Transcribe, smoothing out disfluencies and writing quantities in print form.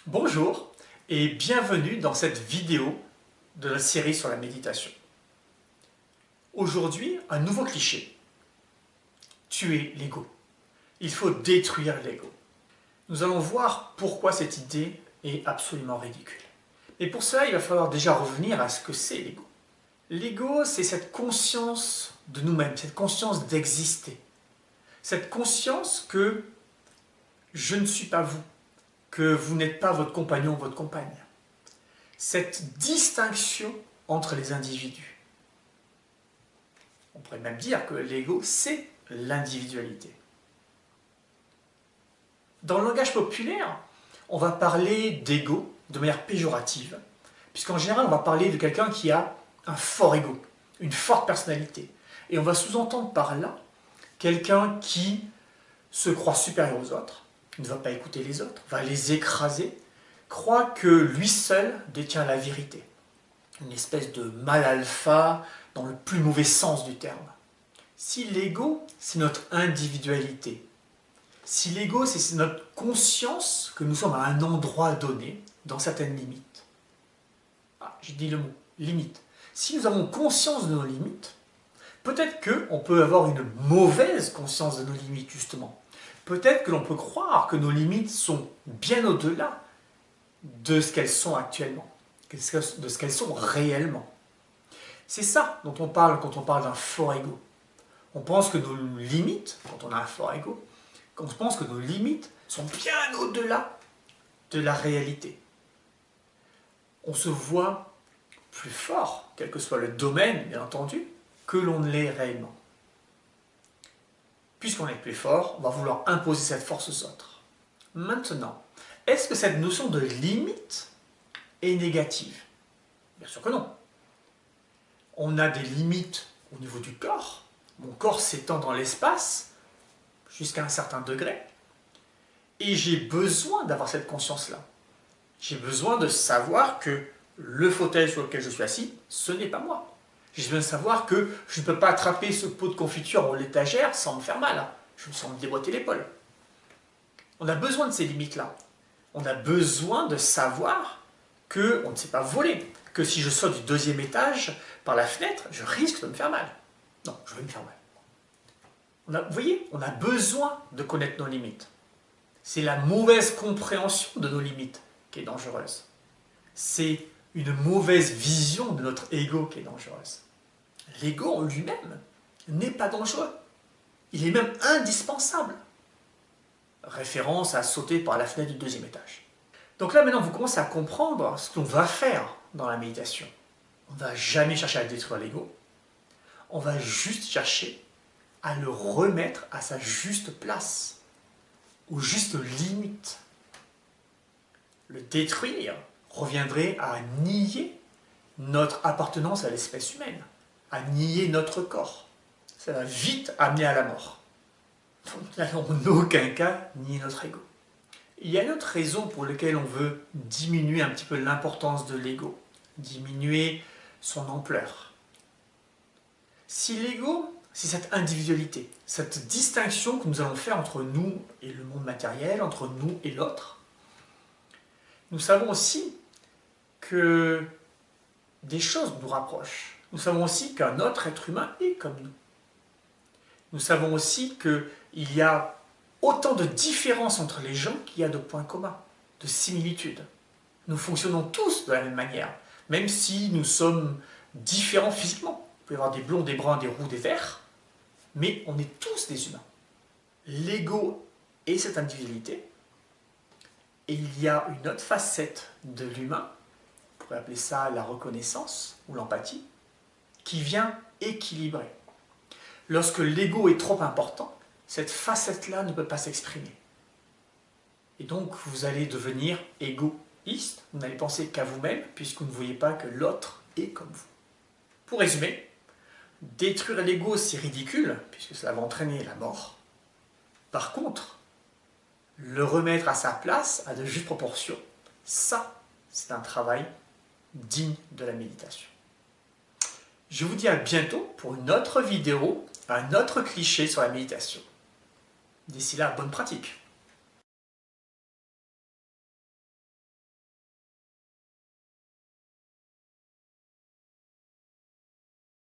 Bonjour et bienvenue dans cette vidéo de la série sur la méditation. Aujourd'hui, un nouveau cliché. Tuer l'ego. Il faut détruire l'ego. Nous allons voir pourquoi cette idée est absolument ridicule. Mais pour cela, il va falloir déjà revenir à ce que c'est l'ego. L'ego, c'est cette conscience de nous-mêmes, cette conscience d'exister. Cette conscience que je ne suis pas vous, que vous n'êtes pas votre compagnon ou votre compagne. Cette distinction entre les individus. On pourrait même dire que l'ego, c'est l'individualité. Dans le langage populaire, on va parler d'ego de manière péjorative, puisqu'en général, on va parler de quelqu'un qui a un fort ego, une forte personnalité. Et on va sous-entendre par là quelqu'un qui se croit supérieur aux autres, ne va pas écouter les autres, va les écraser, croit que lui seul détient la vérité. Une espèce de mal alpha dans le plus mauvais sens du terme. Si l'ego, c'est notre individualité, si l'ego, c'est notre conscience que nous sommes à un endroit donné, dans certaines limites. J'ai dit le mot, limite. Si nous avons conscience de nos limites, peut-être qu'on peut avoir une mauvaise conscience de nos limites, justement. Peut-être que l'on peut croire que nos limites sont bien au-delà de ce qu'elles sont actuellement, de ce qu'elles sont réellement. C'est ça dont on parle quand on parle d'un fort ego. On pense que nos limites, quand on a un fort ego, on pense que nos limites sont bien au-delà de la réalité. On se voit plus fort, quel que soit le domaine, bien entendu, que l'on ne l'est réellement. Puisqu'on est plus fort, on va vouloir imposer cette force aux autres. Maintenant, est-ce que cette notion de limite est négative? Bien sûr que non. On a des limites au niveau du corps. Mon corps s'étend dans l'espace jusqu'à un certain degré. Et j'ai besoin d'avoir cette conscience-là. J'ai besoin de savoir que le fauteuil sur lequel je suis assis, ce n'est pas moi. J'ai besoin de savoir que je ne peux pas attraper ce pot de confiture en l'étagère sans me faire mal. Je me sens me déboîter l'épaule. On a besoin de ces limites-là. On a besoin de savoir qu'on ne sait pas voler. Que si je saute du 2e étage par la fenêtre, je risque de me faire mal. Non, je vais me faire mal. Vous voyez, on a besoin de connaître nos limites. C'est la mauvaise compréhension de nos limites qui est dangereuse. C'est une mauvaise vision de notre ego qui est dangereuse. L'ego en lui-même n'est pas dangereux. Il est même indispensable. Référence à sauter par la fenêtre du 2e étage. Donc là maintenant vous commencez à comprendre ce qu'on va faire dans la méditation. On ne va jamais chercher à détruire l'ego. On va juste chercher à le remettre à sa juste place, aux justes limites. Le détruire reviendrait à nier notre appartenance à l'espèce humaine, à nier notre corps. Ça va vite amener à la mort. Donc, en aucun cas, nier notre ego. Il y a une autre raison pour laquelle on veut diminuer un petit peu l'importance de l'ego, diminuer son ampleur. Si l'ego, c'est cette individualité, cette distinction que nous allons faire entre nous et le monde matériel, entre nous et l'autre, nous savons aussi que des choses nous rapprochent. Nous savons aussi qu'un autre être humain est comme nous. Nous savons aussi qu'il y a autant de différences entre les gens qu'il y a de points communs, de similitudes. Nous fonctionnons tous de la même manière, même si nous sommes différents physiquement. Il peut y avoir des blonds, des bruns, des roux, des verts, mais on est tous des humains. L'ego est cette individualité, et il y a une autre facette de l'humain, on pourrait appeler ça la reconnaissance ou l'empathie, qui vient équilibrer. Lorsque l'ego est trop important, cette facette-là ne peut pas s'exprimer. Et donc vous allez devenir égoïste, vous n'allez penser qu'à vous-même, puisque vous ne voyez pas que l'autre est comme vous. Pour résumer, détruire l'ego c'est ridicule, puisque cela va entraîner la mort. Par contre, le remettre à sa place, à de justes proportions, ça, c'est un travail digne de la méditation. Je vous dis à bientôt pour une autre vidéo, un autre cliché sur la méditation. D'ici là, bonne pratique!